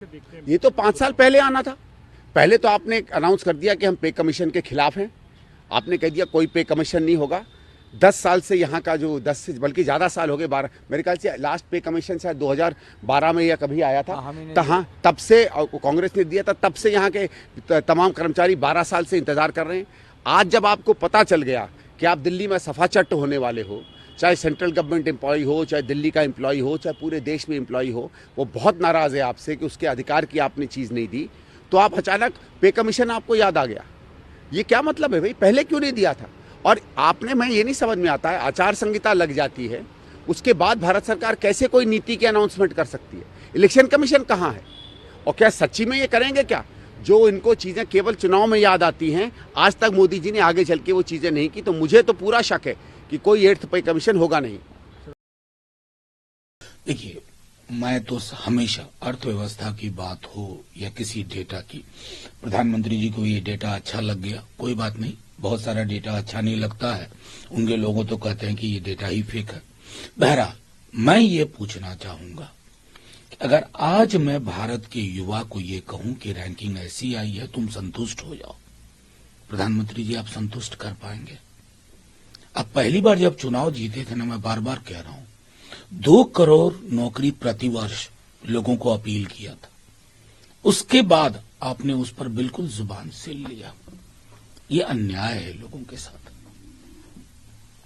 ये तो 5 साल पहले आना था। पहले तो आपने अनाउंस कर दिया कि हम पे कमीशन के खिलाफ हैं। आपने कह दिया कोई पे कमीशन नहीं होगा। 10 साल से यहाँ का जो 10 से बल्कि ज़्यादा साल हो गए, 12 मेरे ख्याल से लास्ट पे कमीशन शायद 2012 में या कभी आया था। हाँ, तब से कांग्रेस ने दिया था। तब से यहाँ के तमाम कर्मचारी 12 साल से इंतजार कर रहे हैं। आज जब आपको पता चल गया कि आप दिल्ली में सफाचट होने वाले हो, चाहे सेंट्रल गवर्नमेंट एम्प्लॉय हो, चाहे दिल्ली का एम्प्लॉय हो, चाहे पूरे देश में एम्प्लॉय हो, वो बहुत नाराज़ है आपसे कि उसके अधिकार की आपने चीज़ नहीं दी, तो आप अचानक पे कमीशन आपको याद आ गया। ये क्या मतलब है भाई? पहले क्यों नहीं दिया था? और आपने, मैं ये नहीं समझ में आता है, आचार संहिता लग जाती है, उसके बाद भारत सरकार कैसे कोई नीति की अनाउंसमेंट कर सकती है? इलेक्शन कमीशन कहाँ है? और क्या सच्ची में ये करेंगे क्या? जो इनको चीज़ें केवल चुनाव में याद आती हैं, आज तक मोदी जी ने आगे चल के वो चीज़ें नहीं की, तो मुझे तो पूरा शक है कि कोई 8th पे कमीशन होगा नहीं। देखिए, मैं तो हमेशा अर्थव्यवस्था की बात हो या किसी डेटा की, प्रधानमंत्री जी को ये डेटा अच्छा लग गया, कोई बात नहीं। बहुत सारा डेटा अच्छा नहीं लगता है, उनके लोगों तो कहते हैं कि ये डेटा ही फेक है। बहरहाल, मैं ये पूछना चाहूंगा कि अगर आज मैं भारत के युवा को ये कहूं कि रैंकिंग ऐसी आई है, तुम संतुष्ट हो जाओ, प्रधानमंत्री जी आप संतुष्ट कर पाएंगे? अब पहली बार जब चुनाव जीते थे ना, मैं बार बार कह रहा हूं, 2 करोड़ नौकरी प्रतिवर्ष लोगों को अपील किया था। उसके बाद आपने उस पर बिल्कुल जुबान से लिया। ये अन्याय है लोगों के साथ।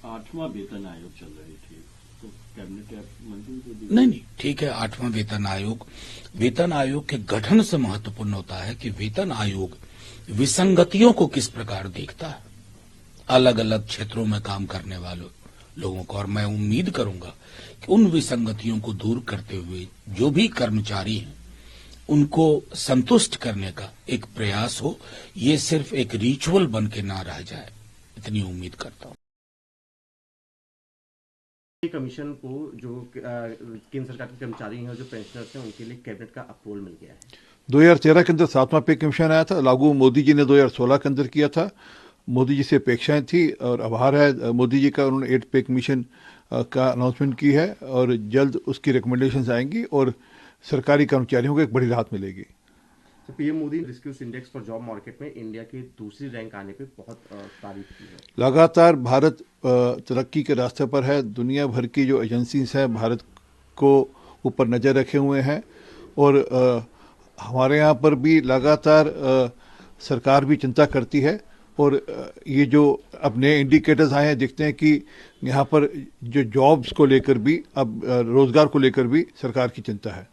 8वां वेतन आयोग चल रही थी, तो कैबिनेट मंजूरी दे दी? नहीं, ठीक है, 8वां वेतन आयोग के गठन से महत्वपूर्ण होता है कि वेतन आयोग विसंगतियों को किस प्रकार देखता है, अलग अलग क्षेत्रों में काम करने वाले लोगों को। और मैं उम्मीद करूंगा कि उन विसंगतियों को दूर करते हुए जो भी कर्मचारी हैं उनको संतुष्ट करने का एक प्रयास हो, ये सिर्फ एक रिचुअल बन के ना रह जाए, इतनी उम्मीद करता हूं। कमीशन को जो केंद्र सरकार के कर्मचारी हैं और जो पेंशनर्स हैं, उनके लिए कैबिनेट का अप्रूवल मिल गया है। 2013 के अंदर 7वां पे कमीशन आया था, लागू मोदी जी ने 2016 के अंदर किया था। मोदी जी से अपेक्षाएं थी और आभार है मोदी जी का, उन्होंने 8 पे कमीशन का अनाउंसमेंट की है और जल्द उसकी रिकमेंडेशंस आएंगी और सरकारी कर्मचारियों को एक बड़ी राहत मिलेगी। तो पीएम मोदी ने रिस्क्यूज इंडेक्स फॉर जॉब मार्केट में इंडिया के दूसरी रैंक आने पे बहुत तारीफ की है। लगातार भारत तरक्की के रास्ते पर है। दुनिया भर की जो एजेंसीज हैं भारत को ऊपर नज़र रखे हुए हैं और हमारे यहाँ पर भी लगातार सरकार भी चिंता करती है और ये जो अब नए इंडिकेटर्स आए हैं, दिखते हैं कि यहाँ पर जो जॉब्स को लेकर भी, अब रोजगार को लेकर भी सरकार की चिंता है।